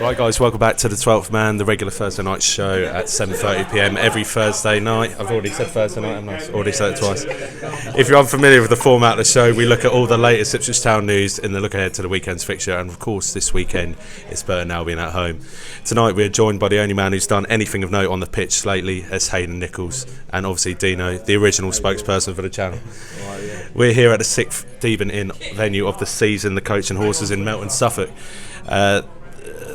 Right guys, welcome back to the 12th Man, the regular Thursday night show at 7:30pm every Thursday night. I've already said Thursday night, haven't I? I've already said it twice. If you're unfamiliar with the format of the show, we look at all the latest Ipswich Town news in the look ahead to the weekend's fixture, and of course this weekend it's Burton Albion at home. Tonight we are joined by the only man who's done anything of note on the pitch lately, as Haydn Nichols, and obviously Deano, the original spokesperson for the channel. We're here at the 6th Devon Inn venue of the season, the Coach and Horses in Melton, Suffolk.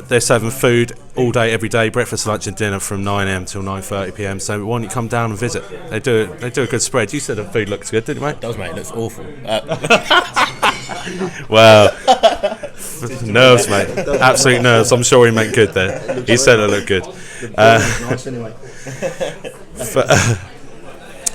They're serving food all day, every day, breakfast, lunch and dinner from 9am till 9:30pm. So why don't you come down and visit? They do a good spread. You said the food looks good, didn't you, mate? It does, mate. It looks awful. Well, nerves, mate. Absolute nerves. I'm sure he meant good there. He said it looked good. Nice anyway.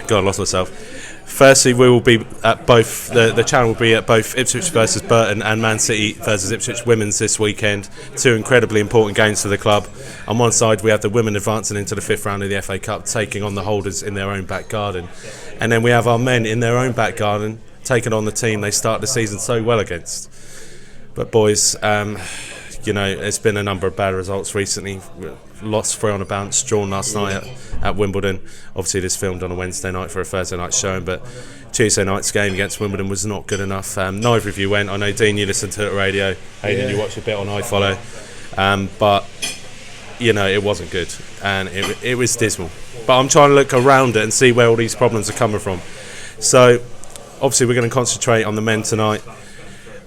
God, I lost myself. Firstly, we will be at both. The channel will be at both Ipswich versus Burton and Man City versus Ipswich Women's this weekend. Two incredibly important games for the club. On one side, we have the women advancing into the 5th round of the FA Cup, taking on the holders in their own back garden, and then we have our men in their own back garden taking on the team they start the season so well against. But boys, it's been a number of bad results recently. Lost 3 on a bounce, drawn last night at Wimbledon. Obviously this filmed on a Wednesday night for a Thursday night showing, but Tuesday night's game against Wimbledon was not good enough. Neither of you went. I know, Dean, you listened to the radio. Hayden, you watched a bit on iFollow. But it wasn't good, and it was dismal. But I'm trying to look around it and see where all these problems are coming from. So obviously we're going to concentrate on the men tonight,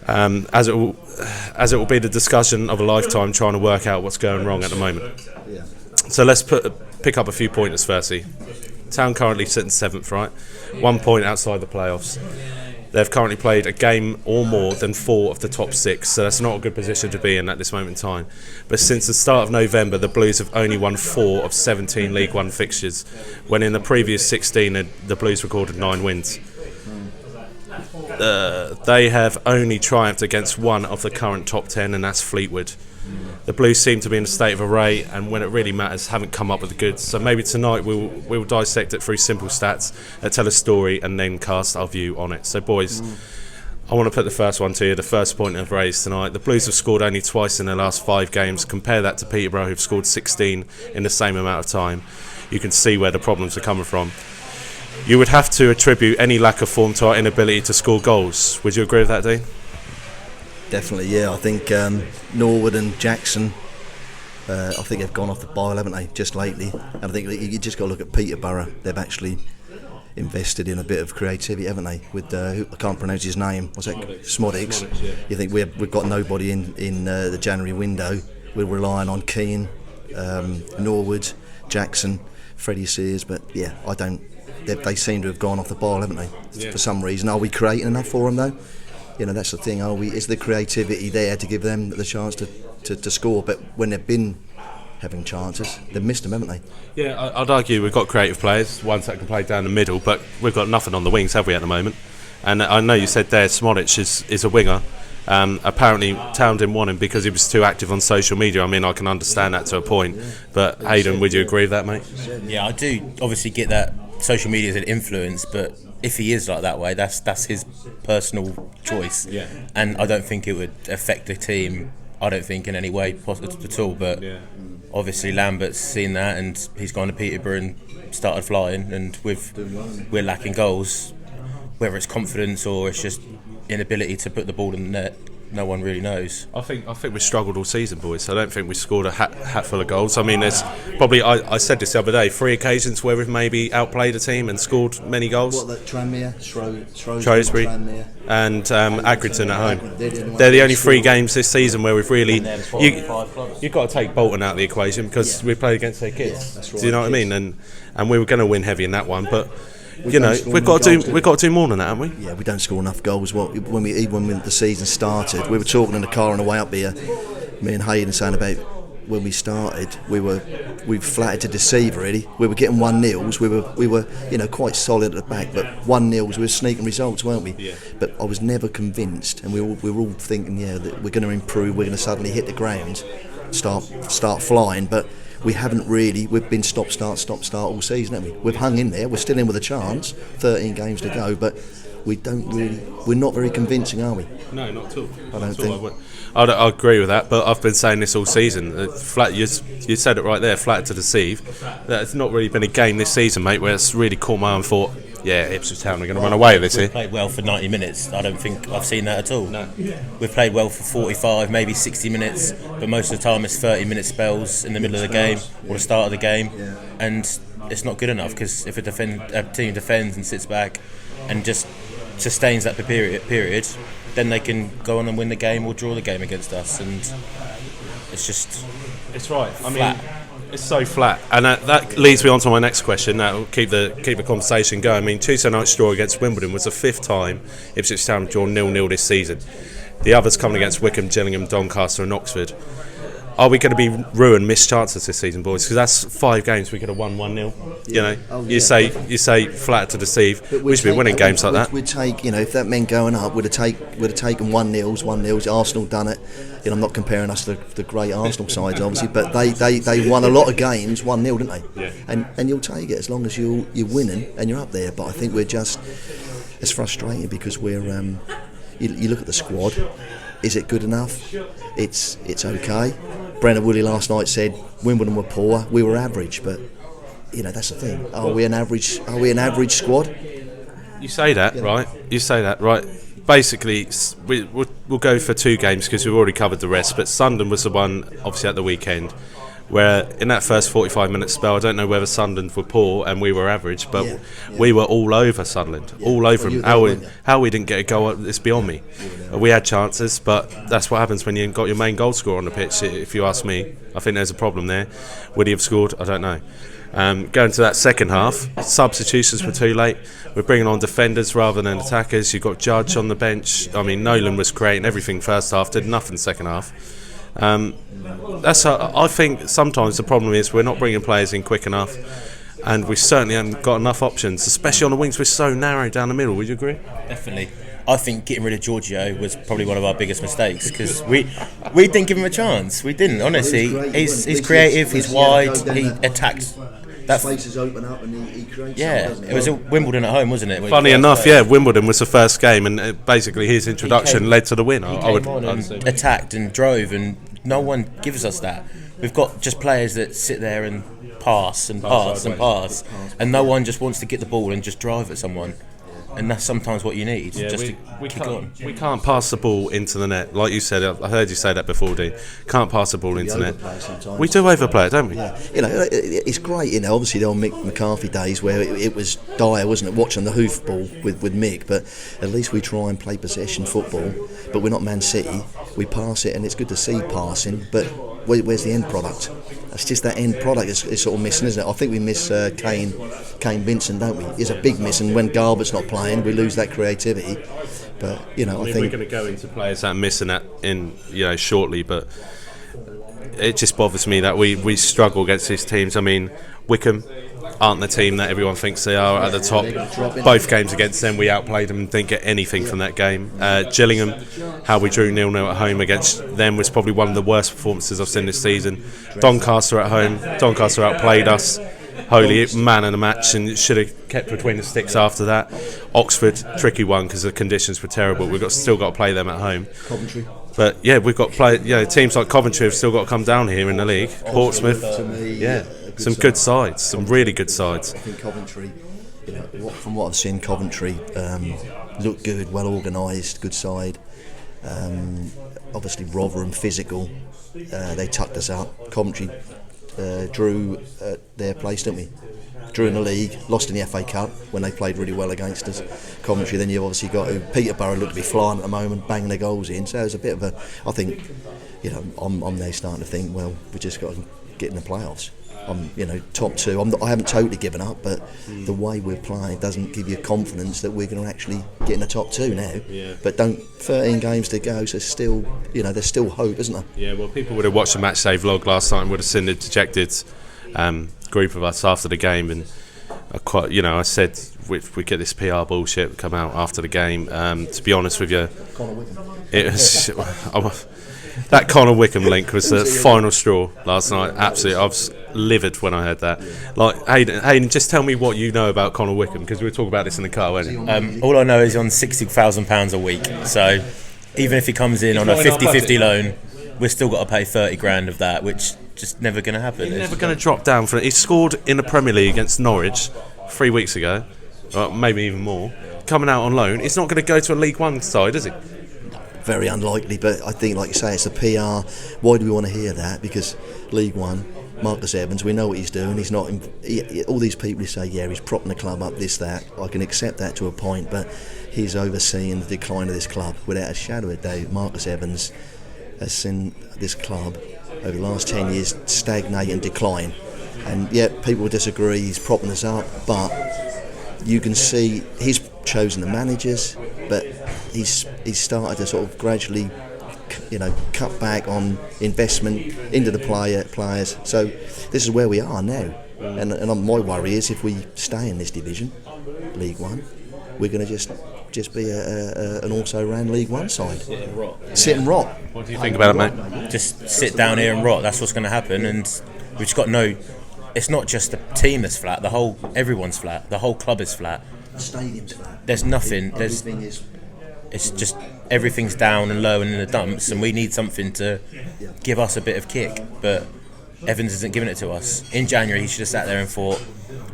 as it will be the discussion of a lifetime, trying to work out what's going wrong at the moment. So let's pick up a few pointers firstly. Town currently sitting 7th, right? 1 point outside the playoffs. They've currently played a game or more than 4 of the top 6, so that's not a good position to be in at this moment in time. But since the start of November, the Blues have only won 4 of 17 League One fixtures, when in the previous 16 the Blues recorded 9 wins. They have only triumphed against one of the current top 10, and that's Fleetwood. The Blues seem to be in a state of array, and when it really matters, haven't come up with the goods. So maybe tonight we'll dissect it through simple stats that tell a story and then cast our view on it. So boys, I want to put the first one to you, the first point of raise tonight. The Blues have scored only twice in their last 5 games. Compare that to Peterborough, who've scored 16 in the same amount of time. You can see where the problems are coming from. You would have to attribute any lack of form to our inability to score goals. Would you agree with that, Dean? Definitely, yeah. I think Norwood and Jackson, I think they've gone off the boil, haven't they, just lately? And I think you just got to look at Peterborough. They've actually invested in a bit of creativity, haven't they? With I can't pronounce his name. What's that? Smodics. Yeah. You think we've got nobody in the January window. We're relying on Keane, Norwood, Jackson, Freddie Sears. But yeah, I don't. They seem to have gone off the boil, haven't they? Yeah. For some reason. Are we creating enough for them though? That's the thing. Is the creativity there to give them the chance to score? But when they've been having chances, they've missed them, haven't they? Yeah, I'd argue we've got creative players, ones that can play down the middle, but we've got nothing on the wings, have we, at the moment? And I know you said there Smodic is a winger. Apparently Town didn't want him because he was too active on social media. I mean, I can understand that to a point, but Hayden, would you agree with that, mate? Yeah, I do obviously get that social media is an influence, but if he is like that way, that's his personal choice. Yeah. And I don't think it would affect the team, I don't think, in any way positive at all. But obviously Lambert's seen that, and he's gone to Peterborough and started flying, and we're lacking goals. Whether it's confidence or it's just inability to put the ball in the net, no one really knows. I think we struggled all season, boys. I don't think we scored a hat full of goals. I mean, there's probably, I said this the other day, 3 occasions where we've maybe outplayed a team and scored many goals. What, Tranmere, Shrewsbury, and Accrington at home. They're the only 3 games this season where we've really... You've got to take Bolton out of the equation because we played against their kids. Right, do you know what I mean? And we were going to win heavy in that one, but... we've got to do more than that, haven't we? Yeah, we don't score enough goals. Well, when the season started, we were talking in the car on the way up here, me and Haydn, saying about when we started, we flattered to deceive really. We were getting 1-0s. We were quite solid at the back, but 1-0s we were sneaking results, weren't we? Yeah. But I was never convinced, and we were all thinking, that we're going to improve. We're going to suddenly hit the ground, start flying, but. We haven't really. We've been stop start all season, haven't we? We've hung in there. We're still in with a chance. 13 games to go, but we're not very convincing, are we? No, not at all. I don't think. I agree with that, but I've been saying this all season. Flat, you said it right there, flat to deceive. It's not really been a game this season, mate, where it's really caught my eye and thought, yeah, Ipswich Town are going to run away with this here. We've played well for 90 minutes. I don't think I've seen that at all. No. We've played well for 45, maybe 60 minutes, but most of the time it's 30-minute spells in the middle of the game or the start of the game, and it's not good enough because if a team defends and sits back and just sustains that period, then they can go on and win the game or draw the game against us, and it's right. I flat. mean, it's so flat, and that leads me on to my next question. That will keep the conversation going. I mean, Tuesday night's draw against Wimbledon was the 5th time Ipswich Town drawn 0-0 this season. The others coming against Wycombe, Gillingham, Doncaster, and Oxford. Are we going to be ruined missed chances this season, boys? Because that's 5 games we could have won 1-0. You know, you say flat to deceive. We should be winning games like that. We'd take, if that meant going up, we'd have taken 1-0s. Arsenal done it. I'm not comparing us to the great Arsenal sides, obviously, but they won a lot of games 1-0, didn't they? Yeah. And you'll take it as long as you're winning and you're up there. But I think it's frustrating because we're. You look at the squad. Is it good enough? It's okay. Brennan Woolley last night said Wimbledon were poor, we were average, but that's the thing. Are we an average squad? You say that, right? You say that, right? Basically, we'll go for 2 games because we've already covered the rest. But Sunderland was the one, obviously at the weekend, where in that first 45-minute spell, I don't know whether Sunderland were poor and we were average, but we were all over Sunderland, all over them. How we didn't get a goal, it's beyond me. We had chances, but that's what happens when you've got your main goal scorer on the pitch, if you ask me. I think there's a problem there. Would he have scored? I don't know. Going to that second half, substitutions were too late. We're bringing on defenders rather than attackers. You've got Judge on the bench. I mean, Nolan was creating everything first half, did nothing second half. I think sometimes the problem is we're not bringing players in quick enough, and we certainly haven't got enough options, especially on the wings. We're so narrow down the middle. Would you agree? Definitely. I think getting rid of Giorgio was probably one of our biggest mistakes because we didn't give him a chance. We didn't, honestly. He's creative, he's wide, he attacked. That faces open up and he creates. Yeah, it was at Wimbledon at home, wasn't it? Funny enough, Wimbledon was the first game, and basically his introduction led to the win. He came on and attacked and drove, and no one gives us that. We've got just players that sit there and pass, and no one just wants to get the ball and just drive at someone. And that's sometimes what you need, we can't pass the ball into the net. Like you said, I heard you say that before, Dean. Can't pass the ball into the net. We do overplay it, don't we? Yeah. It's great, obviously the old Mick McCarthy days where it was dire, wasn't it, watching the hoof ball with Mick, but at least we try and play possession football, but we're not Man City. We pass it, and it's good to see passing, but where's the end product? It's just that end product is sort of missing, isn't it? I think we miss Kane Vincent, don't we? It's a big miss, and when Garbutt's not playing, we lose that creativity. But I think we're going to go into players that are missing that in shortly, but it just bothers me that we struggle against these teams. I mean, Wycombe aren't the team that everyone thinks they are at the top. Both games against them, we outplayed them and didn't get anything from that game. Gillingham, how we drew 0-0 at home against them was probably one of the worst performances I've seen this season. Doncaster at home, Doncaster outplayed us. Holy man of the match, and should have kept between the sticks after that. Oxford, tricky one because the conditions were terrible. We've still got to play them at home. Coventry. But we've got to play. Teams like Coventry have still got to come down here in the league. Portsmouth, some good sides, some really good sides. I think Coventry, from what I've seen, Coventry look good, well organised, good side. Obviously, Rotherham physical. They tucked us out. Coventry drew at their place, didn't we? Drew in the league, lost in the FA Cup when they played really well against us. Coventry, then you've obviously got Peterborough look to be flying at the moment, banging their goals in. So it's a bit of I think, I'm there starting to think, well, we just got to get in the playoffs. Top 2. I haven't totally given up, but the way we're playing doesn't give you confidence that we're going to actually get in the top 2 now. Yeah. But 13 games to go, so still, there's still hope, isn't there? Yeah. Well, people would have watched the matchday vlog last night and would have seen the dejected group of us after the game, and I said we get this PR bullshit come out after the game. To be honest with you, it was. that Connor Wickham link was the final straw last night. Absolutely, I was livid when I heard that. Like, Haydn, just tell me what you know about Connor Wickham, because we were talking about this in the car, weren't you? All I know is he's on £60,000 a week. So even if he comes in on a 50-50 loan, we've still got to pay 30 grand of that, which just never going to happen. He's never going to drop down from it. He scored in the Premier League against Norwich 3 weeks ago, or maybe even more. Coming out on loan, he's not going to go to a League One side, is he? Very unlikely, but I think, like you say, it's a PR. Why do we want to hear that? Because League One, Marcus Evans, we know what he's doing. He's not. All these people who say, yeah, he's propping the club up, this, that. I can accept that to a point, but he's overseeing the decline of this club without a shadow of a doubt. Marcus Evans has seen this club over the last 10 years stagnate and decline, and yet people will disagree. He's propping us up, but you can see he's chosen the managers, but he's started to sort of gradually, cut back on investment into the players. So this is where we are now, and my worry is if we stay in this division, League One, we're going to just be an also-ran League One side. Sit and rot. What do you think about it, mate? Just sit down here and rot. That's what's going to happen, and we've just got no. It's not just the team that's flat. Everyone's flat. The whole club is flat. The stadium's flat. There's nothing. It's just everything's down and low and in the dumps, and we need something to give us a bit of kick. But Evans isn't giving it to us. In January, he should have sat there and thought,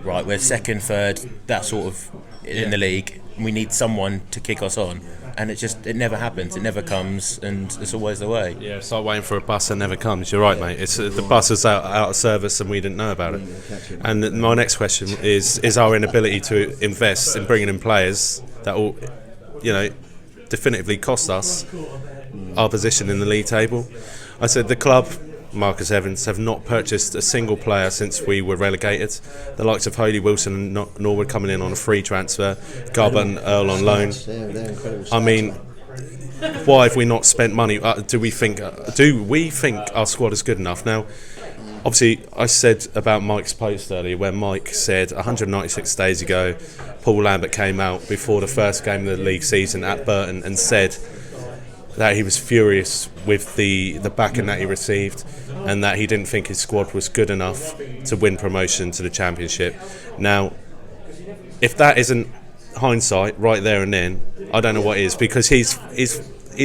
right, we're second, third, that sort of in the league. We need someone to kick us on, and it never happens. It never comes, and it's always the way. Yeah, it's like waiting for a bus that never comes. You're right, mate. It's the bus is out of service, and we didn't know about it. And my next question is our inability to invest in bringing in players that will, definitively cost us our position in the league table. I said the club, Marcus Evans, have not purchased a single player since we were relegated. The likes of Holy Wilson and Norwood coming in on a free transfer, Garbutt and Earl on loan. I mean, why have we not spent money? Do we think our squad is good enough? Now, obviously, I said about Mike's post earlier, where Mike said 196 days ago, Paul Lambert came out before the first game of the league season at Burton and said that he was furious with the backing that he received, and that he didn't think his squad was good enough to win promotion to the Championship. Now, if that isn't hindsight right there and then, I don't know what is, because he's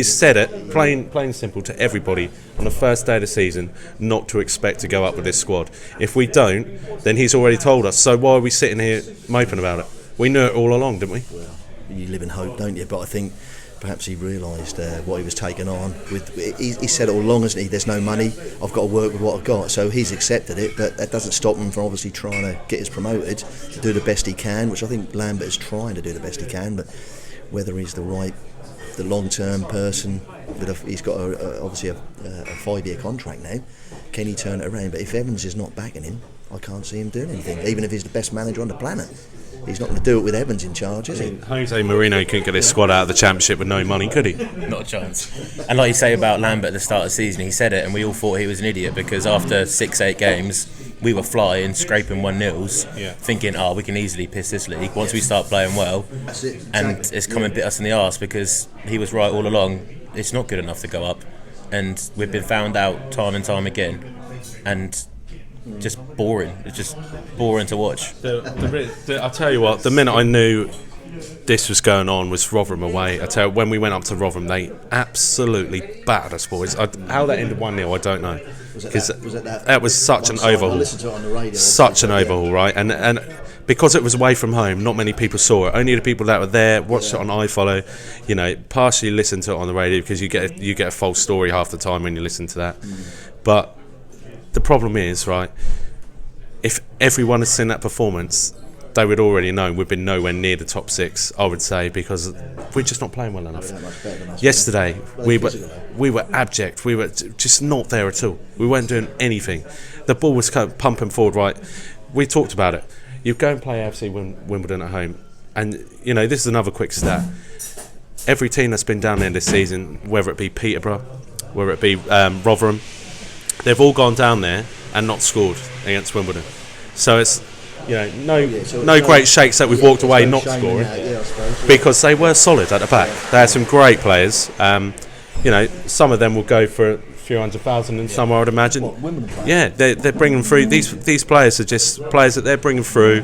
said it plain and simple to everybody on the first day of the season not to expect to go up with this squad. If we don't, then he's already told us. So why are we sitting here moping about it? We knew it all along, didn't we? Well, you live in hope, don't you? But I think perhaps he realised what he was taking on. He said it all along, hasn't he? There's no money. I've got to work with what I've got. So he's accepted it, but that doesn't stop him from obviously trying to get us promoted, to do the best he can, which I think Lambert is trying to do the best he can. But whether he's the long-term person, he's got obviously a 5-year contract now. Can he turn it around? But if Evans is not backing him, I can't see him doing anything. Even if he's the best manager on the planet, he's not going to do it with Evans in charge, is he? Jose Mourinho couldn't get his squad out of the Championship with no money, could he? Not a chance. And like you say about Lambert at the start of the season, he said it, and we all thought he was an idiot, because after 6-8 games, we were flying, scraping 1-0s, thinking, we can easily piss this league once we start playing well. And it's come and bit us in the arse, because he was right all along. It's not good enough to go up, and we've been found out time and time again, and just boring. It's just boring to watch. I'll tell you what, the minute I knew this was going on was Rotherham away. I tell you, when we went up to Rotherham, they absolutely battered us, boys. How that ended 1-0, I don't know. Because that was such an overhaul. Such an overhaul, right? And because it was away from home, not many people saw it. Only the people that were there watched it on iFollow. Partially listened to it on the radio, because you get a false story half the time when you listen to that. But the problem is, right, if everyone had seen that performance, they would already know we've been nowhere near the top 6, I would say, because we're just not playing well enough. Yesterday, we were abject. We were just not there at all. We weren't doing anything. The ball was kind of pumping forward, right? We talked about it. You go and play AFC Wimbledon at home, and, this is another quick stat. Every team that's been down there this season, whether it be Peterborough, whether it be Rotherham, they've all gone down there and not scored against Wimbledon. So it's no great shakes that we've walked away not scoring, because they were solid at the back. They had some great players. some of them will go for a few 100,000 and some I would imagine. Yeah, they're bringing through, these players are just players that they're bringing through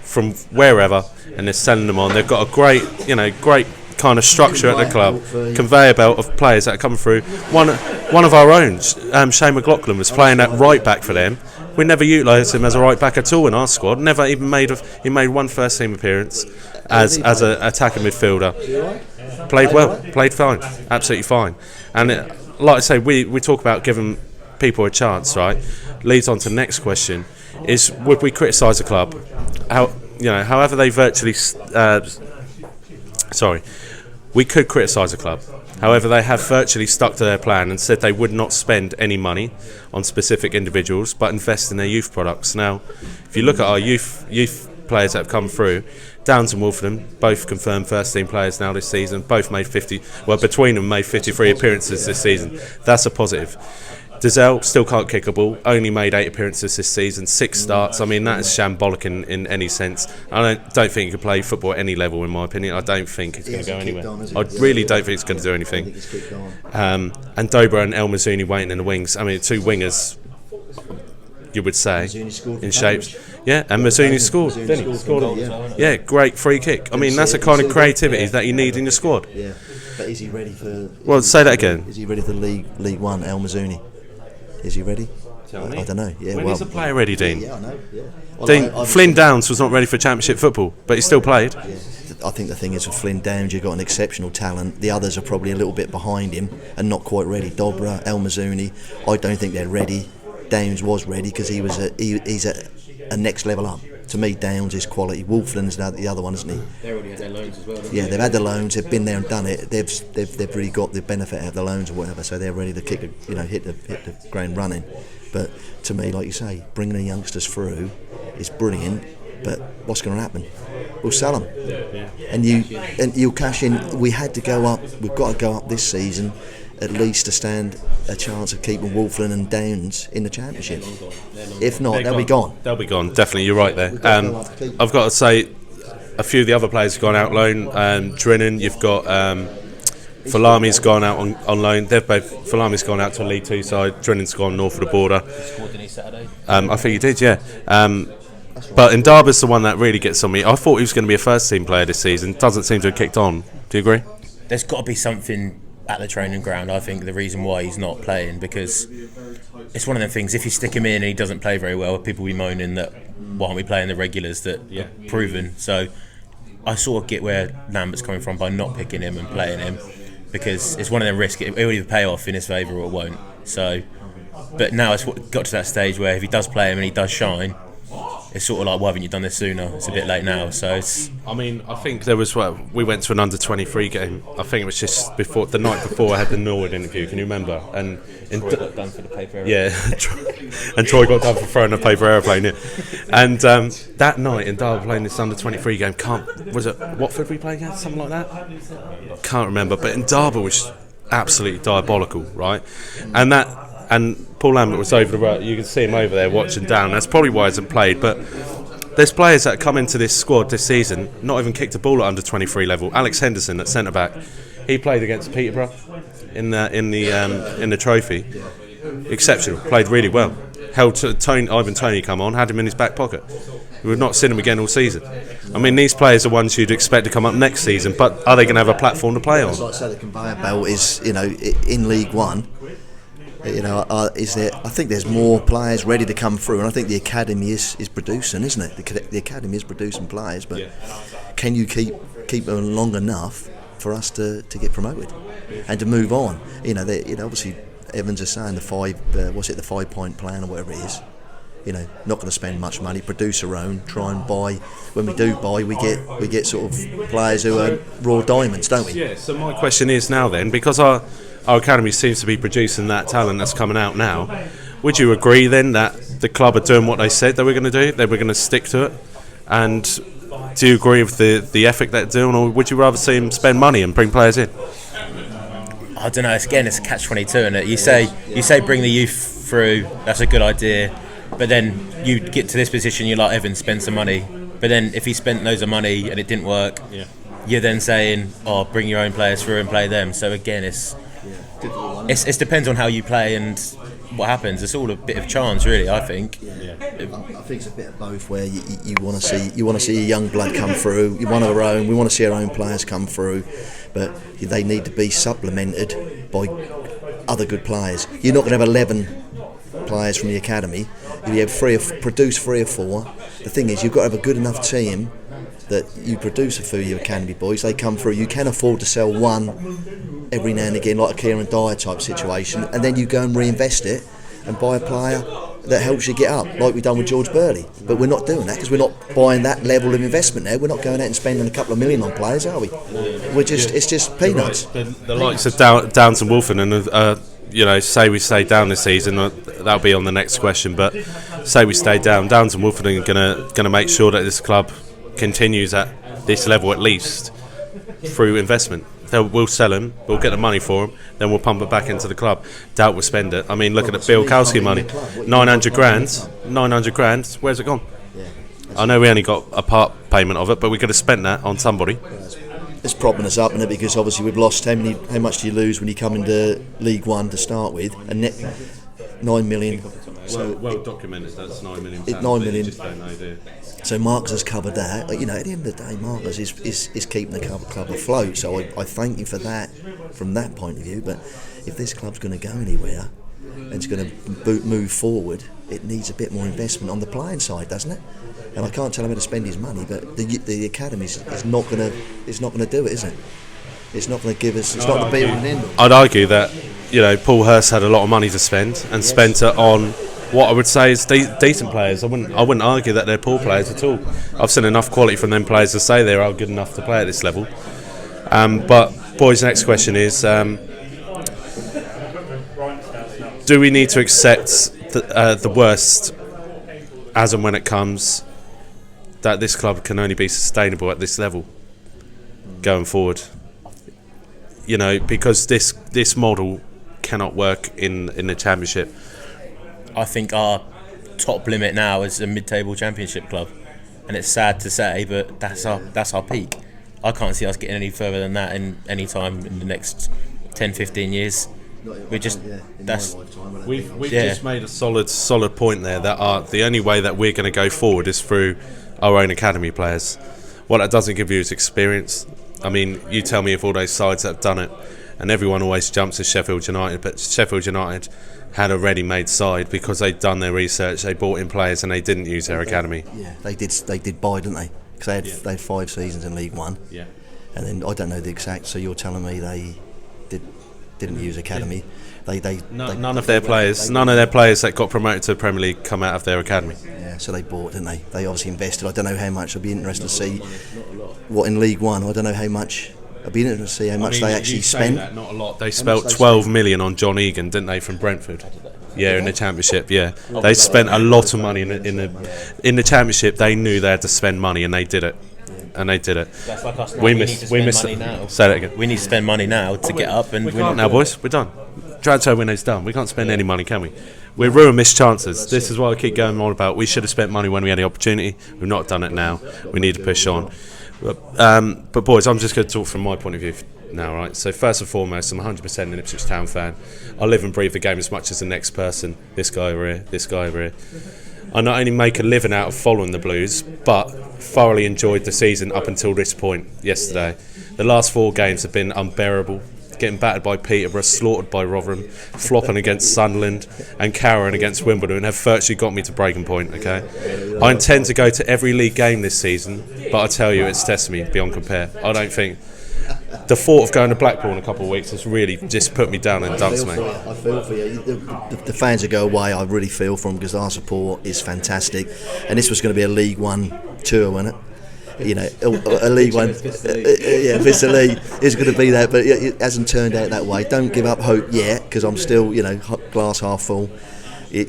from wherever, and they're selling them on. They've got a great kind of structure at the club, conveyor belt of players that are coming through. One of our own, Shane McLaughlin, was playing at right back for them. We never utilised him as a right back at all in our squad. Never even he made one first team appearance as an attacking midfielder. Played well, played fine, absolutely fine. And like I say, we talk about giving people a chance, right? Leads on to the next question: is would we criticise the club? However they virtually. We could criticise the club. However, they have virtually stuck to their plan and said they would not spend any money on specific individuals, but invest in their youth products. Now, if you look at our youth players that have come through, Downs and Wolfenden, both confirmed first team players now this season, both between them made 53 appearances this season. That's a positive. Dazelle still can't kick a ball, only made 8 appearances this season, 6 starts. I mean, that is shambolic in any sense. I don't think he can play football at any level, in my opinion. I don't think he's going to go anywhere. I really don't think he's going to do anything. And Dobra and El Mazzuni waiting in the wings. I mean, 2 wingers, you would say, in shapes. Yeah, and Mazzuni scored. Didn't he? Scored. Yeah, great free kick. I mean, that's the kind of creativity that you need in your squad. Yeah, but is he ready for... Well, say that again. Is he ready for League One, El Mazzuni? Is he ready? I don't know. Yeah, when is a player ready, Dean? Yeah, I know. Yeah. Well, Dean, Flynn Downs was not ready for Championship football, but he still played. Yeah. I think the thing is with Flynn Downs, you've got an exceptional talent. The others are probably a little bit behind him and not quite ready. Dobra, El Mazzuni, I don't think they're ready. Downs was ready because he's at a next level up. To me, Downs is quality. Wolfen's the other one, isn't he? They already had their loans as well. Yeah, they've had the loans. They've been there and done it. They've really got the benefit out of the loans or whatever. So they're ready to hit the ground running. But to me, like you say, bringing the youngsters through is brilliant. But what's going to happen? We'll sell them, and you'll cash in. We had to go up. We've got to go up this season, at least to stand a chance of keeping Wolfenden and Downs in the Championship. If not, they'll be gone. They'll be gone, definitely, you're right there. I've got to say, a few of the other players have gone out loan. Drennan, you've got Falami's gone out on loan. Falami's gone out to a League 2 side, Drennan's gone north of the border. Scored, didn't he, Saturday? I think he did, yeah. But Ndaba's the one that really gets on me. I thought he was going to be a first team player this season. Doesn't seem to have kicked on. Do you agree? There's got to be something at the training ground. I think the reason why he's not playing, because it's one of them things, if you stick him in and he doesn't play very well, people will be moaning that why aren't we playing the regulars that are proven. So I sort of get where Lambert's coming from by not picking him and playing him, because it's one of them risks. It will either pay off in his favour or it won't. So, but now it's got to that stage where if he does play him and he does shine, it's sort of like, why haven't you done this sooner? It's a bit late now. So it's... I mean, I think there was... we went to an under-23 game. I think it was just the night before I had the Norwood interview. Can you remember? And Troy got done for the paper aeroplane. Yeah, and Troy got done for throwing a paper aeroplane. Yeah. And that night in Derby playing this under-23 game, was it Watford we played against? Something like that? Can't remember. But in Derby was absolutely diabolical, right? And Paul Lambert was over the road. You can see him over there watching down. That's probably why he hasn't played. But there's players that come into this squad this season, not even kicked a ball at under 23 level. Alex Henderson at centre back, he played against Peterborough in the trophy. Exceptional, played really well. Held to Ivan Toney come on, had him in his back pocket. We've not seen him again all season. I mean, these players are ones you'd expect to come up next season, but are they going to have a platform to play on? Like I say, the conveyor belt is, in League One. I think there's more players ready to come through, and I think the academy is producing, isn't it? The academy is producing players, but can you keep them long enough for us to get promoted and to move on? Obviously Evans is saying the 5-point plan or whatever it is. Not going to spend much money, produce our own, try and buy. When we do buy, we get sort of players who are raw diamonds, don't we? Yeah. So my question is now then, because our academy seems to be producing that talent that's coming out now, would you agree then that the club are doing what they said they were going to do? They were going to stick to it? And do you agree with the ethic they're doing, or would you rather see them spend money and bring players in? I don't know. It's a catch-22, isn't it? You say bring the youth through. That's a good idea, but then you get to this position, you're like, Evans, spend some money. But then if he spent loads of money and it didn't work, you're then saying, bring your own players through and play them. So again, it's It depends on how you play and what happens. It's all a bit of chance, really. I think. I think it's a bit of both. Where you want to see a young blood come through. You want our own. We want to see our own players come through, but they need to be supplemented by other good players. You're not going to have 11 players from the academy. You have produce 3 or 4. The thing is, you've got to have a good enough team that you produce a few of your academy boys. They come through. You can afford to sell one every now and again, like a Kieran Dyer type situation, and then you go and reinvest it and buy a player that helps you get up, like we've done with George Burley. But we're not doing that because we're not buying that level of investment there. We're not going out and spending a couple of million on players, are we? It's just peanuts. The likes of Downs and Wolfen, and say we stay down this season, that'll be on the next question. But say we stay down, Downs and Wolfen are going to make sure that this club continues at this level at least through investment. We'll sell him, we'll get the money for him, then we'll pump it back into the club. Doubt we'll spend it. I mean, look at the Bill Kowski money, 900 grand. Where's it gone? I know we only got a part payment of it, but we could have spent that on somebody. It's propping us up, isn't it? Because obviously we've lost. How much do you lose when you come into League One to start with? And net 9 million. Well documented. That's 9 million. 9 million. Just don't know, do you? So Marcus has covered that. At the end of the day, Marcus is keeping the club afloat. So I thank you for that from that point of view. But if this club's going to go anywhere and it's going to move forward, it needs a bit more investment on the playing side, doesn't it? And I can't tell him how to spend his money, but the academy is not going to do it, is it? It's not going to give us. It's not the be all and end all. I'd argue that Paul Hurst had a lot of money to spend and spent it on what I would say is decent players. I wouldn't argue that they're poor players at all. I've seen enough quality from them players to say they are good enough to play at this level. But boys, next question is: do we need to accept the worst as and when it comes? That this club can only be sustainable at this level going forward. Because this model cannot work in the Championship. I think our top limit now is a mid-table Championship club, and it's sad to say, but that's our peak. I can't see us getting any further than that in any time in the next 10-15 years. We've just made a solid point there that the only way that we're going to go forward is through our own academy players. What that doesn't give you is experience. I mean, you tell me if all those sides that have done it, and everyone always jumps to Sheffield United, but Sheffield United had a ready-made side because they'd done their research, they brought in players and they didn't use their academy. Yeah, they did buy, didn't they? Because they had 5 seasons in League One. Yeah. And then I don't know the exact. So you're telling me they didn't use academy. None of their players that got promoted to the Premier League come out of their academy. Yeah, so they bought, didn't they? They obviously invested. I don't know how much. I'd be interested to see what in League One. I don't know how much. I'd be interested to see how much they actually spent. That, not a lot. They spent 12 million on John Egan, didn't they, from Brentford? Yeah, in the Championship. Yeah, they spent a lot of money in the Championship. They knew they had to spend money, and they did it. That's like us now. We missed money now. Say that again. We need to spend money now to get up, and we're not now, boys. We're done. Transfer window's done. We can't spend any money, can we? We're ruining missed chances. This is what I keep going on about. We should have spent money when we had the opportunity. We've not done it now. We need to push on. But boys, I'm just going to talk from my point of view now, right? So first and foremost, I'm 100% an Ipswich Town fan. I live and breathe the game as much as the next person. This guy over here, this guy over here. I not only make a living out of following the Blues, but thoroughly enjoyed the season up until this point yesterday. The last 4 games have been unbearable. Getting battered by Peterborough, slaughtered by Rotherham, flopping against Sunderland and cowering against Wimbledon have virtually got me to breaking point, okay? I intend to go to every league game this season, but I tell you, it's testing me beyond compare. I don't think... The thought of going to Blackpool in a couple of weeks has really just put me down and dumps me. I feel for you. The fans that go away, I really feel for them because our support is fantastic. And this was going to be a League One tour, wasn't it? A League One, Vista League is going to be that, but it hasn't turned out that way. Don't give up hope yet, because I'm still, glass half full.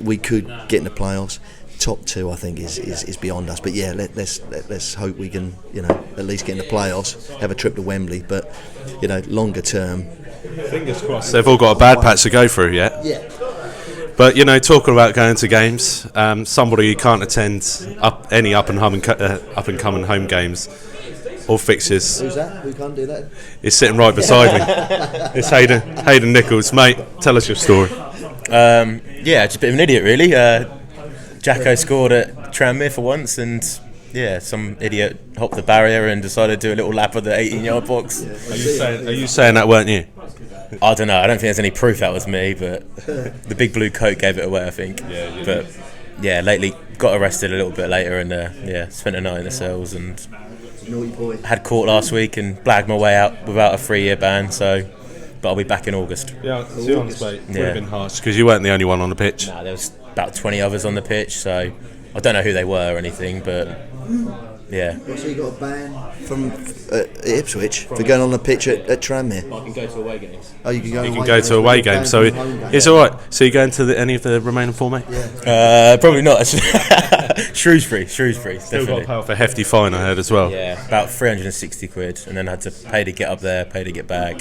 We could get in the playoffs. Top 2, I think, is beyond us. But yeah, let's hope we can, at least get in the playoffs, have a trip to Wembley. But longer term, fingers crossed. They've all got a bad patch to go through yet. Yeah. But talking about going to games, somebody who can't attend any up and coming home games all fixtures. Who's that? Who can't do that? He's sitting right beside me. It's Haydn Nichols. Mate, tell us your story. Just a bit of an idiot, really. Jacko scored at Tranmere for once, and some idiot hopped the barrier and decided to do a little lap of the 18-yard box. Are you saying that weren't you? I don't know. I don't think there's any proof that was me, but the big blue coat gave it away, I think. Lately got arrested a little bit later, and spent a night in the cells, and Naughty boy. had court last week and blagged my way out without a 3-year ban. But I'll be back in August. Yeah, to be honest, mate, it would have been harsh because you weren't the only one on the pitch. Nah, there was about 20 others on the pitch, so I don't know who they were or anything, but yeah. So you got a ban from Ipswich for going on the pitch at Tranmere? I can go to away games. Oh, you can go. You can go to away games, so it's all right. So you going to any of the remaining 4, mate? Probably not. Shrewsbury, Still definitely. got to pay off a hefty fine, I heard as well. Yeah, about 360 quid, and then had to pay to get up there, pay to get back,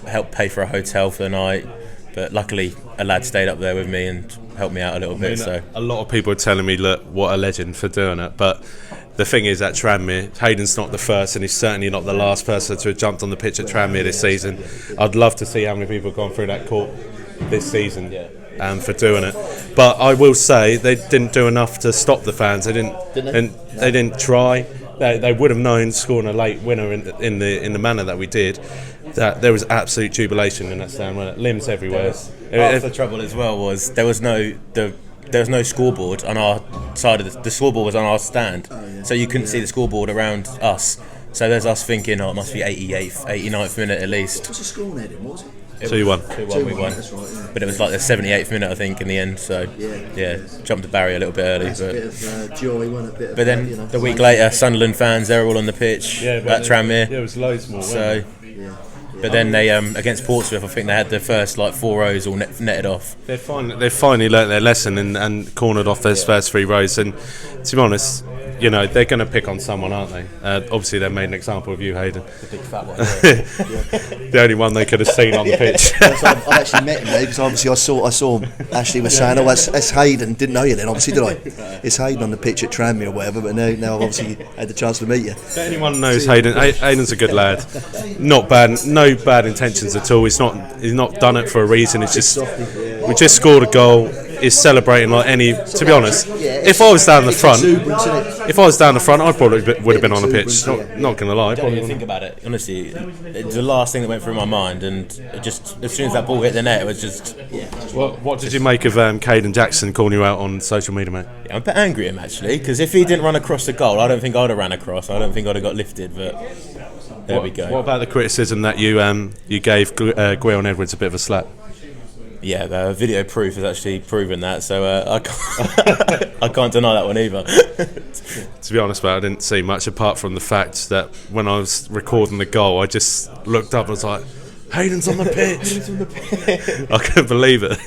help pay for a hotel for the night. But luckily, a lad stayed up there with me and helped me out a little bit. So a lot of people are telling me, look, what a legend for doing it. But the thing is, at Tranmere, Haydn's not the first, and he's certainly not the last person to have jumped on the pitch at Tranmere this season. I'd love to see how many people have gone through that court this season for doing it. But I will say they didn't do enough to stop the fans. They didn't try. They would have known, scoring a late winner in the manner that we did, that there was absolute jubilation in that stand. Limbs everywhere. Half the trouble as well was there was no scoreboard on our side of the scoreboard was on our stand, so you couldn't see the scoreboard around us. So there's us thinking, it must be 88th, 89th minute at least. What's the score, Ned? What was it? 2-1. 2-1 we won. That's right, yeah. But it was like the 78th minute, I think, in the end. So jumped the barrier a little bit early. That's a bit of joy, wasn't it? But then the week later, Sunderland fans, they were all on the pitch at Tranmere. There was loads more. So. But then they against Portsmouth, I think they had their first 4 rows all netted off. They've finally learnt their lesson and cornered off those first 3 rows. And to be honest, they're going to pick on someone, aren't they? Obviously, they made an example of you, Haydn. The big fat one. The only one they could have seen on the pitch. I actually met him there because obviously I saw Ashley was saying, that's Haydn. Didn't know you then, obviously, did I? It's Haydn on the pitch at Tranmere or whatever, but now I've obviously had the chance to meet you. If anyone knows Haydn, Haydn's a good lad. Not bad, no bad intentions at all. He's not done it for a reason. It's just we just scored a goal. He's celebrating like any. To be honest, if I was down the front, I probably would have been on the pitch. Not gonna lie. Don't even think about it. Honestly, it's the last thing that went through my mind, and just as soon as that ball hit the net, it was just. What did you make of Caden Jackson calling you out on social media, mate? Yeah, I'm a bit angry at him actually, because if he didn't run across the goal, I don't think I'd have ran across. I don't think I'd have got lifted, but. There we go. What about the criticism that you gave Gwion Edwards a bit of a slap? Yeah, the video proof has actually proven that, so I can't deny that one either. To be honest, mate, I didn't see much apart from the fact that when I was recording the goal, I just looked up and was like, Haydn's on the pitch. I couldn't believe it.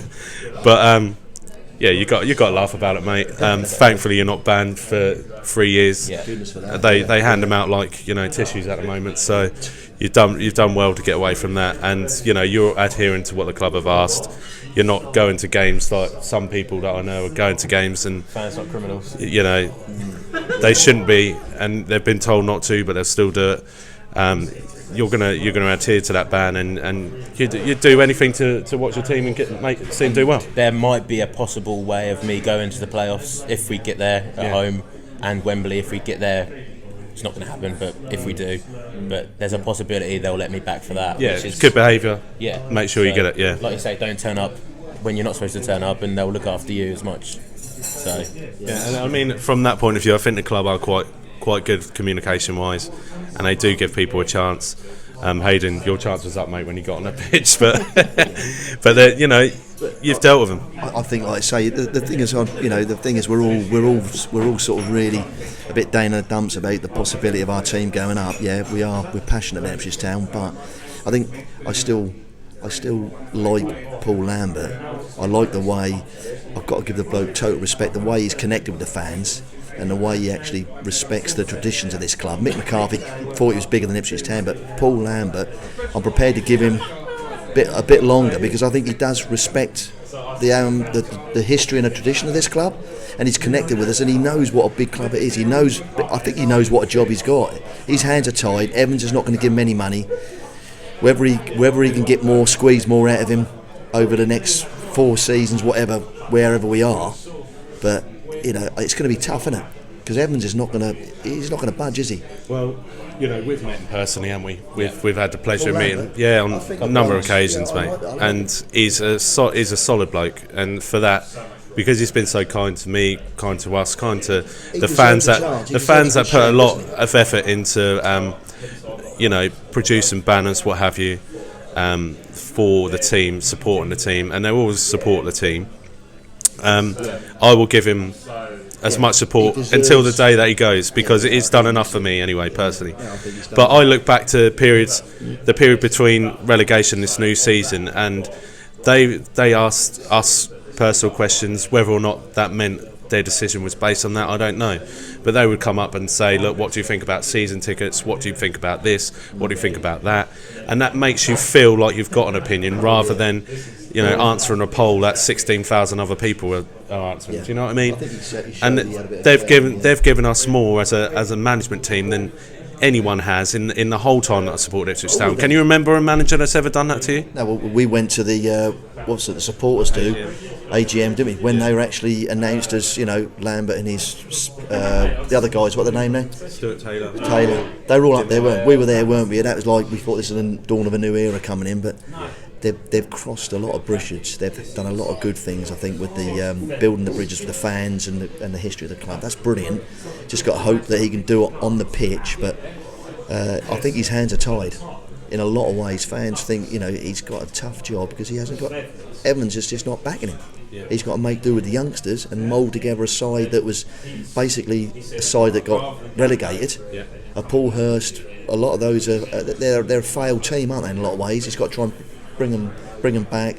But you got to laugh about it, mate. Thankfully, you're not banned for 3 years. Yeah. They hand them out like tissues at the moment. So you've done well to get away from that, and you're adhering to what the club have asked. You're not going to games like some people that I know are going to games, and fans not criminals. They shouldn't be, and they've been told not to, but they'll still do it. You're gonna adhere to that ban, and you do anything to watch your team and see them do well. There might be a possible way of me going to the playoffs if we get there at home, and Wembley if we get there. It's not going to happen, but if we do, but there's a possibility they'll let me back for that. Yeah, which is good behaviour. Yeah, make sure you get it. Yeah, like you say, don't turn up when you're not supposed to turn up, and they'll look after you as much. So and I mean, from that point of view, I think the club are quite good communication-wise, and they do give people a chance. Haydn, your chance was up, mate, when you got on the pitch, but you've dealt with them. I think, like I say, the thing is, we're all sort of really a bit down in the dumps about the possibility of our team going up. Yeah, we're passionate about Ipswich Town, but I think I still like Paul Lambert. I like the way, I've got to give the bloke total respect, the way he's connected with the fans and the way he actually respects the traditions of this club. Mick McCarthy thought he was bigger than Ipswich Town, but Paul Lambert, I'm prepared to give him a bit longer, because I think he does respect the history and the tradition of this club, and he's connected with us, and he knows what a big club it is. I think he knows what a job he's got. His hands are tied. Evans is not going to give him any money. Whether he can get squeeze more out of him over the next 4 seasons, wherever we are, but it's going to be tough, isn't it? Because Evans he's not going to budge, is he? Well, we've met him personally, haven't we? We've had the pleasure of meeting him, on a number of occasions, mate. And he's a solid bloke, and for that, because he's been so kind to me, kind to us, kind to the fans that put a lot of effort into, producing banners, what have you, for the team, supporting the team, and they always support the team. I will give him as much support until the day that he goes, because it's done enough for me anyway, personally. But I look back to the period between relegation this new season, and they asked us personal questions. Whether or not that meant their decision was based on that, I don't know. But they would come up and say, look, what do you think about season tickets? What do you think about this? What do you think about that? And that makes you feel like you've got an opinion, rather than answering a poll that 16,000 other people are answering. Do you know what I mean? And they've given us more as a management team than anyone has in the whole time that I supported Ipswich Town. Can you remember a manager that's ever done that to you? No, well, we went to the the supporters do AGM, didn't we? When they were actually announced as Lambert and his the other guys, what are their name now? Stuart Taylor. They were all up there, weren't we? We were there, weren't we? That was like, we thought this was the dawn of a new era coming in, but they've crossed a lot of bridges. They've done a lot of good things, I think, with the building the bridges with the fans and the history of the club. That's brilliant. Just got to hope that he can do it on the pitch, but I think his hands are tied. In a lot of ways, fans think he's got a tough job because he hasn't got. Evans is just not backing him. Yeah. He's got to make do with the youngsters and mould together a side that was basically a side that got relegated. Yeah. A Paul Hurst, a lot of those they're a failed team, aren't they? In a lot of ways, he's got to try and bring them back,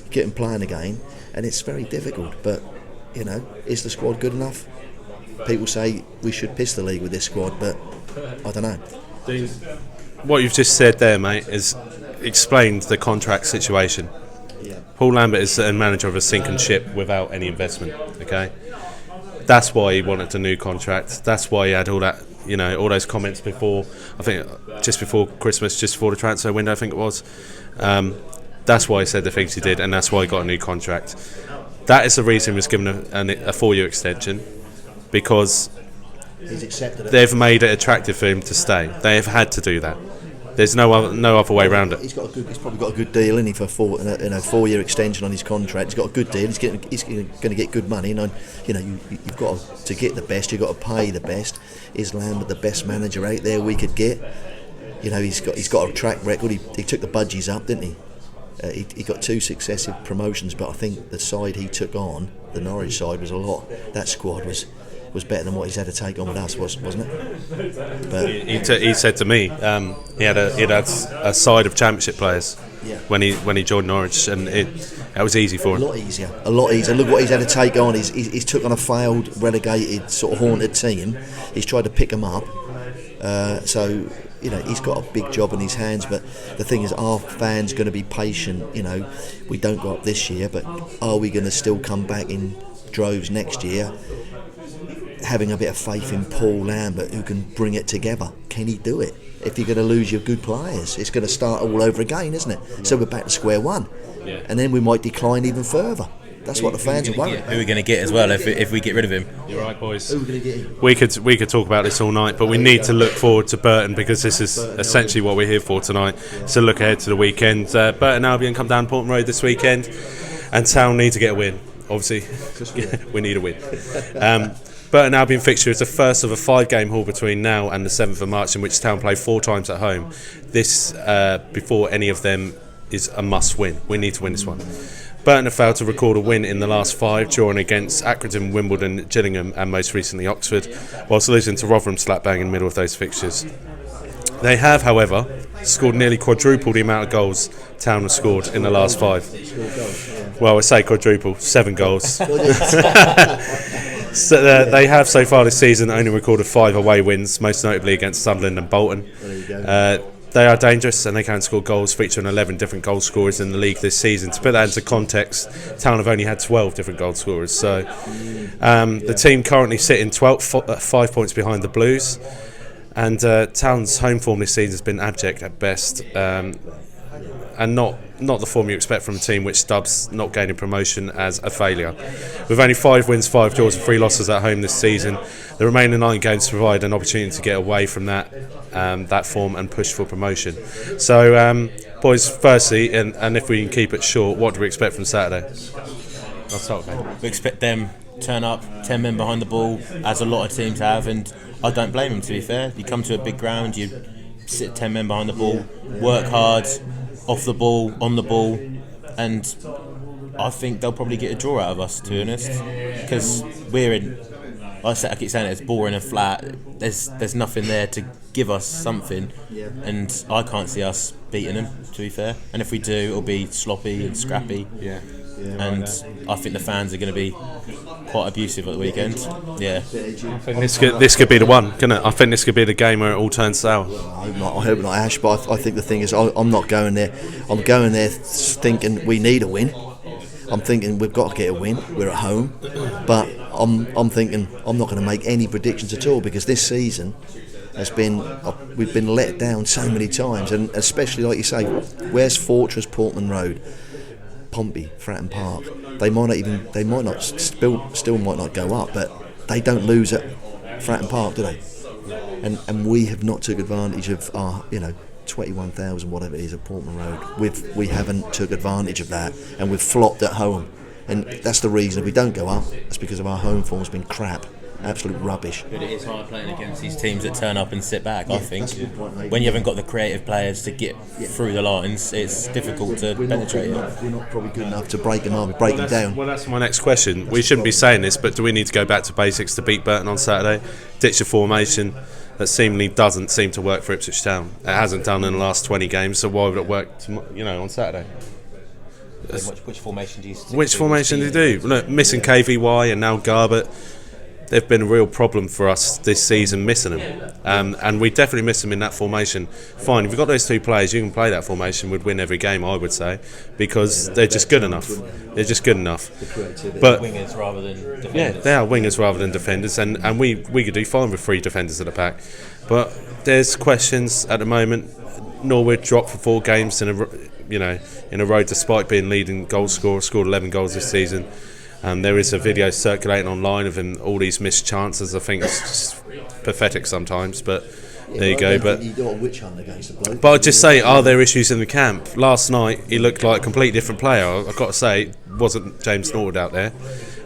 get them playing again, and it's very difficult. But is the squad good enough? People say we should piss the league with this squad, but I don't know. Dean, what you've just said there, mate, is explained the contract situation. Yeah. Paul Lambert is a manager of a sinking ship without any investment. Okay, that's why he wanted a new contract. That's why he had all that, all those comments before. I think just before Christmas, just before the transfer window, I think it was. That's why he said the things he did, and that's why he got a new contract. That is the reason he was given a 4-year extension, because he's accepted it. They've made it attractive for him to stay. They have had to do that. There's no other way around it. He's probably got a good deal, isn't he, for a 4-year extension on his contract. He's got a good deal. He's going to get good money. And you've got to get the best. You've got to pay the best. Is Lambert the best manager out there we could get? He's got a track record. He took the budgies up, didn't he? He got 2 successive promotions, but I think the side he took on, the Norwich side, was a lot. That squad was better than what he's had to take on with us, wasn't it? But he said to me, he had a side of championship players when he joined Norwich, and it was easy for him. A lot easier. Look what he's had to take on. He's took on a failed, relegated, sort of haunted team. He's tried to pick them up. So he's got a big job in his hands. But the thing is, are fans going to be patient? We don't go up this year, but are we going to still come back in droves next year? Having a bit of faith in Paul Lambert, who can bring it together. Can he do it? If you're going to lose your good players, it's going to start all over again, isn't it? So we're back to square one, and then we might decline even further. That's what the fans are worried about. Who are we going to get as well if we get rid of him? You're right, boys. Who are we going to get him? We could talk about this all night, but we need to look forward to Burton, because this is essentially what we're here for tonight. So look ahead to the weekend. Burton Albion come down Portman Road this weekend, and Town need to get a win. Obviously, we need a win. Burton Albion fixture is the first of a 5-game haul between now and the 7th of March, in which Town play 4 times at home. This, before any of them, is a must-win. We need to win this one. Burton have failed to record a win in the last 5, drawing against Accrington, Wimbledon, Gillingham and most recently Oxford, whilst losing to Rotherham slap bang in the middle of those fixtures. They have, however, scored nearly quadruple the amount of goals Town have scored in the last 5. Well, I say quadruple, 7 goals. So they have so far this season only recorded 5 away wins, most notably against Sunderland and Bolton. they are dangerous and they can score goals, featuring 11 different goal scorers in the league this season. To put that into context, Town have only had 12 different goal scorers. So the team currently sitting 5 points behind the Blues, and Town's home form this season has been abject at best, and not the form you expect from a team which dubs not gaining promotion as a failure. With only 5 wins, 5 draws and 3 losses at home this season, the remaining 9 games provide an opportunity to get away from that form and push for promotion. So, boys, firstly, and if we can keep it short, what do we expect from Saturday? I'll start with that. We expect them turn up, 10 men behind the ball, as a lot of teams have, and I don't blame them, to be fair. You come to a big ground, you sit 10 men behind the ball, work hard, off the ball, on the ball, and I think they'll probably get a draw out of us, to be honest, because we're in, I keep saying it's boring and flat. There's nothing there to give us something, and I can't see us beating them, to be fair. And if we do, it'll be sloppy and scrappy. And I think the fans are going to be quite abusive at the weekend. I think this could be the one, couldn't it? I think this could be the game where it all turns sour. I hope not, Ash. But I think the thing is, I'm not going there. I'm going there thinking we need a win. I'm thinking we've got to get a win. We're at home, but I'm thinking I'm not going to make any predictions at all, because this season we've been let down so many times, and especially like you say, where's Fortress, Portman Road, Pompey, Fratton Park? They might not still might not go up, but they don't lose at Fratton Park, do they? And we have not took advantage of our 21,000 whatever it is at Portman Road. We haven't took advantage of that, and we've flopped at home, and that's the reason if we don't go up. It's because of our home form's been crap. Absolute rubbish. But it is hard playing against these teams that turn up and sit back, I think. When you haven't got the creative players to get through the lines, it's difficult to penetrate. We're not probably good enough to break them up, break them down. Well, that's my next question. We shouldn't be saying this, but do we need to go back to basics to beat Burton on Saturday? Ditch a formation that seemingly doesn't seem to work for Ipswich Town. It hasn't done in the last 20 games, so why would it work on Saturday? Which formation do you stick Which to? formation do you do? Look, missing KVY and now Garbett. They've been a real problem for us this season, missing them. And we definitely miss them in that formation. Fine, if you've got those 2 players, you can play that formation, would win every game, I would say, because they're just good enough. They're just good enough. But wingers rather than defenders. Yeah, they are wingers rather than defenders, and we could do fine with 3 defenders at the back. But there's questions at the moment. Norwood dropped for 4 games in a row, despite being leading goal scorer, scored 11 goals this season. There is a video circulating online of him, all these missed chances. I think it's just pathetic sometimes, but there you go. But I'd just say, are there issues in the camp? Last night he looked like a completely different player. I've got to say, it wasn't James Norwood out there,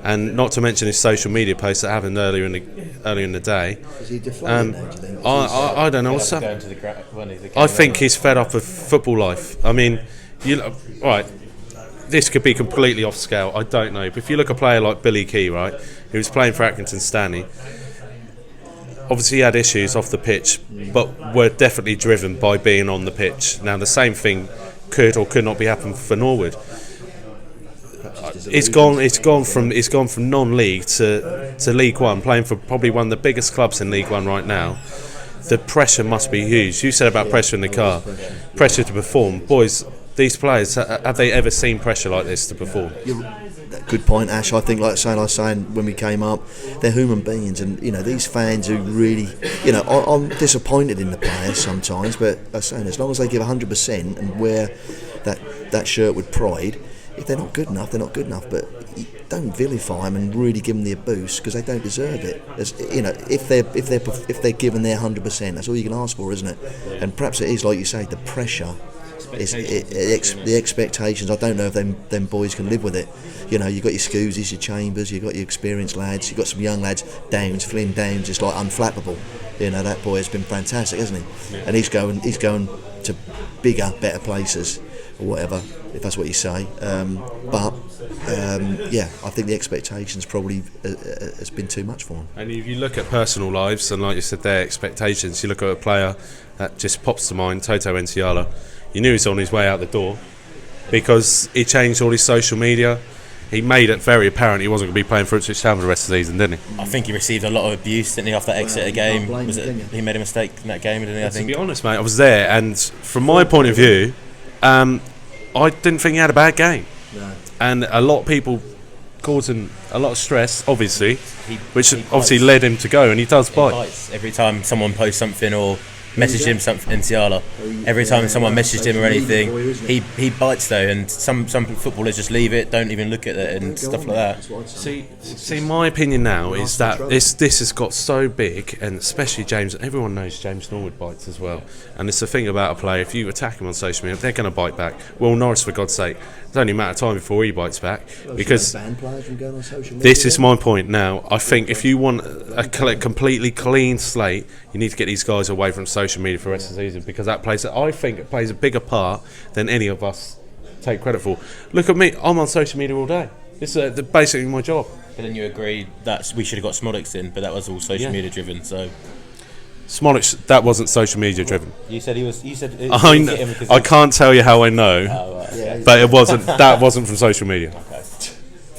and not to mention his social media posts that happened earlier in the day. Is he deflated now, do you think? I don't know what's up. I think he's fed up with football life. I mean, right. This could be completely off scale, I don't know. But if you look at a player like Billy Key, right, who was playing for Accrington Stanley, obviously he had issues off the pitch, but were definitely driven by being on the pitch. Now the same thing could or could not be happening for Norwood. It's gone from non-league to League One, playing for probably one of the biggest clubs in League One right now. The pressure must be huge. You said about pressure in the car, pressure to perform, boys. These players, have they ever seen pressure like this to perform? Good point, Ash. I think, like I was saying when we came up, they're human beings, and these fans who really, I'm disappointed in the players sometimes, but I'm saying as long as they give 100% and wear that shirt with pride, if they're not good enough, they're not good enough. But don't vilify them and really give them the boost, because they don't deserve it. If they're given their 100%, that's all you can ask for, isn't it? And perhaps it is like you say, the pressure. The expectations. I don't know if them boys can live with it. You've got your Scoosies, your Chambers, you've got your experienced lads, you've got some young lads. Flynn Downs, just like unflappable. That boy has been fantastic, hasn't he? And he's going to bigger, better places, or whatever, if that's what you say. I think the expectations probably has been too much for him. And if you look at personal lives, and like you said, their expectations, you look at a player that just pops to mind, Toto Enciala. You knew he was on his way out the door, because he changed all his social media. he made it very apparent he wasn't going to be playing for Ipswich Town for the rest of the season, didn't he? I think he received a lot of abuse, didn't he, after that Exeter game? Was it he made a mistake in that game, didn't he? I think. To be honest, mate, I was there, and from my point of view, I didn't think he had a bad game. No. And a lot of people causing a lot of stress, obviously, which obviously led him to go, and he does bite. Bites every time someone posts something or messaged him something in Tiala. Every time someone messaged him or anything, he bites though, and some footballers just leave it, don't even look at it and stuff like that. See, my opinion now is that this has got so big, and especially James. Everyone knows James Norwood bites as well, and it's the thing about a player. If you attack him on social media, they're going to bite back. Will Norris, for God's sake, it's only a matter of time before he bites back, because this is my point now. I think if you want a completely clean slate, you need to get these guys away from social media for the rest of the season, because I think it plays a bigger part than any of us take credit for. Look at me, I'm on social media all day. It's basically my job. But then you agreed that we should have got Smolix in, but that was all social media driven. So Smolix, that wasn't social media driven. You said he was. You said I can't tell you how I know, but it wasn't. That wasn't from social media. Okay.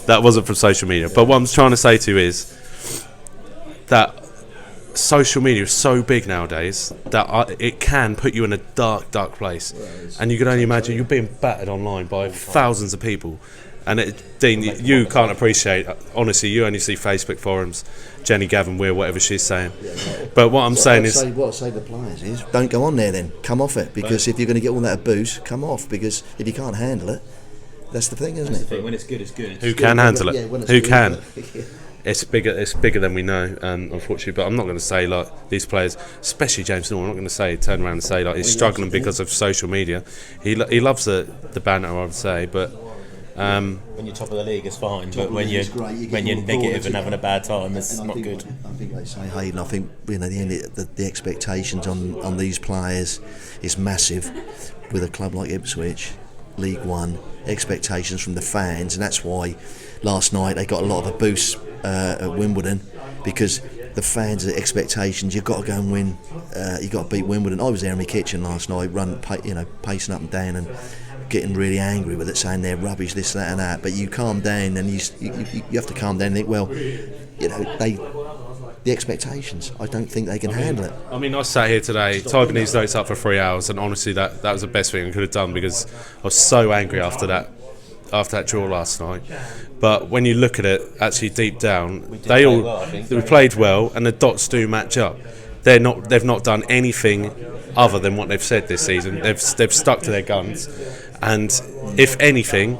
That wasn't from social media. But what I'm trying to say to you is that social media is so big nowadays that it can put you in a dark place, and you can only imagine you're being battered online by thousands of people. And Dean, you can't appreciate, honestly, you only see Facebook forums, Jenny Gavin Weir, whatever she's saying. But what I'm saying is, what I say to the players is, don't go on there then, come off it, because if you're going to get all that abuse, come off, because if you can't handle it, that's the thing, isn't it? When it's good, it's good. Who can handle it? Who can? It's bigger than we know, unfortunately. But I'm not going to say like these players, especially James Norwood. I'm not going to say turn around and say like he's struggling because of social media. He loves the banter, I would say, but when you're top of the league, it's fine. But when you're negative and having a bad time, it's not good. I think they say Haydn. I think the expectations on these players is massive with a club like Ipswich, League One. Expectations from the fans, and that's why last night they got a lot of a boost at Wimbledon, because the fans' expectations, you've got to go and win, you've got to beat Wimbledon. I was there in my kitchen last night, pacing up and down and getting really angry with it, saying they're rubbish, this, that and that, but you calm down and you have to calm down and think, well, the expectations, I don't think they can handle it. I mean, I sat here today typing these notes up for 3 hours, and honestly that was the best thing I could have done, because I was so angry after that draw last night. But when you look at it actually deep down, we played well, and the dots do match up. They've not done anything other than what they've said this season. They've stuck to their guns, and if anything,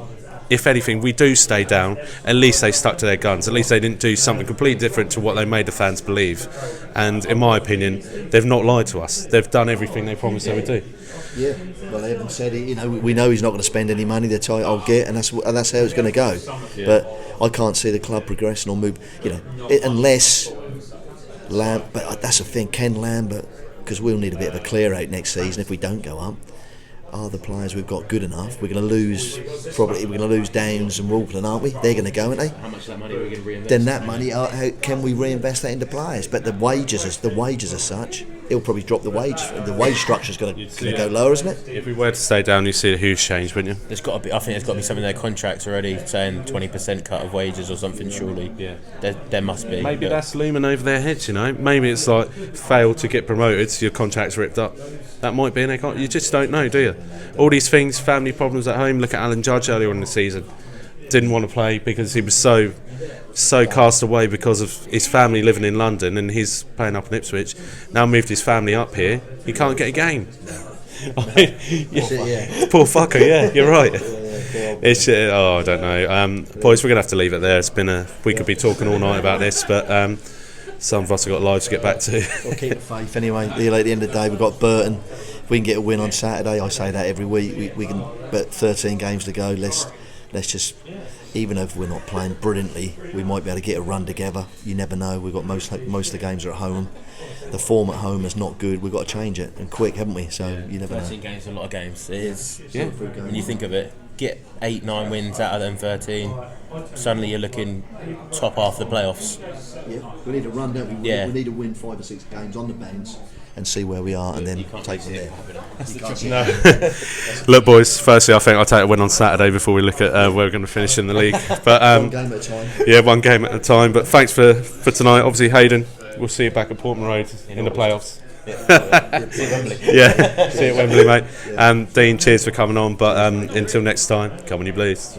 we do stay down, at least they stuck to their guns. At least they didn't do something completely different to what they made the fans believe. And in my opinion, they've not lied to us. They've done everything they promised they would do. Yeah, well, they haven't said it. We know he's not going to spend any money. They're tight, I'll get, and that's how it's going to go. Yeah. But I can't see the club progressing or move. Unless Lambert. But that's the thing, Ken Lambert, because we'll need a bit of a clear out next season if we don't go up. Are the players we've got good enough? We're going to lose Downs and Ruplan, aren't we? They're going to go, aren't they? How much of that money are we going to reinvest? Then that money, how can we reinvest that into players? But the wages are such. It'll probably drop the wage. The wage structure is going to go lower, isn't it? If we were to stay down, you'd see a huge change, wouldn't you? I think there's got to be something in their contracts already saying 20% cut of wages or something. Surely, yeah. There must be. Maybe that's looming over their heads. Maybe it's like fail to get promoted, so your contract's ripped up. That might be in their contract. You just don't know, do you? All these things, family problems at home. Look at Alan Judge earlier in the season. Didn't want to play because he was so cast away because of his family living in London, and he's playing up in Ipswich. Now moved his family up here. He can't get a game. Poor fucker. Yeah, you're right. It's I don't know. Boys, we're gonna have to leave it there. We could be talking all night about this, but some of us have got lives to get back to. We'll keep the faith anyway. At the end of the day, we've got Burton. If we can get a win on Saturday, I say that every week. We can. But 13 games to go. Let's just, even if we're not playing brilliantly, we might be able to get a run together. You never know. We've got most of the games are at home. The form at home is not good. We've got to change it, and quick, haven't we? So you never know. 13 games is a lot of games. It is. Yeah. When you think of it, get 8-9 wins out of them 13. Suddenly you're looking top half of the playoffs. Yeah, we need to run, don't we? Yeah. We need to win 5 or 6 games on the bounce, and see where we are, and then take from there. No. Look, boys. Firstly, I think I'll take a win on Saturday before we look at where we're going to finish in the league. But one game at a time. Yeah, one game at a time. But thanks for tonight. Obviously, Haydn. We'll see you back at Portman Road in the playoffs. See you at Wembley. Yeah, see you at Wembley, mate. Dean, cheers for coming on. But until next time, come on, you Blues.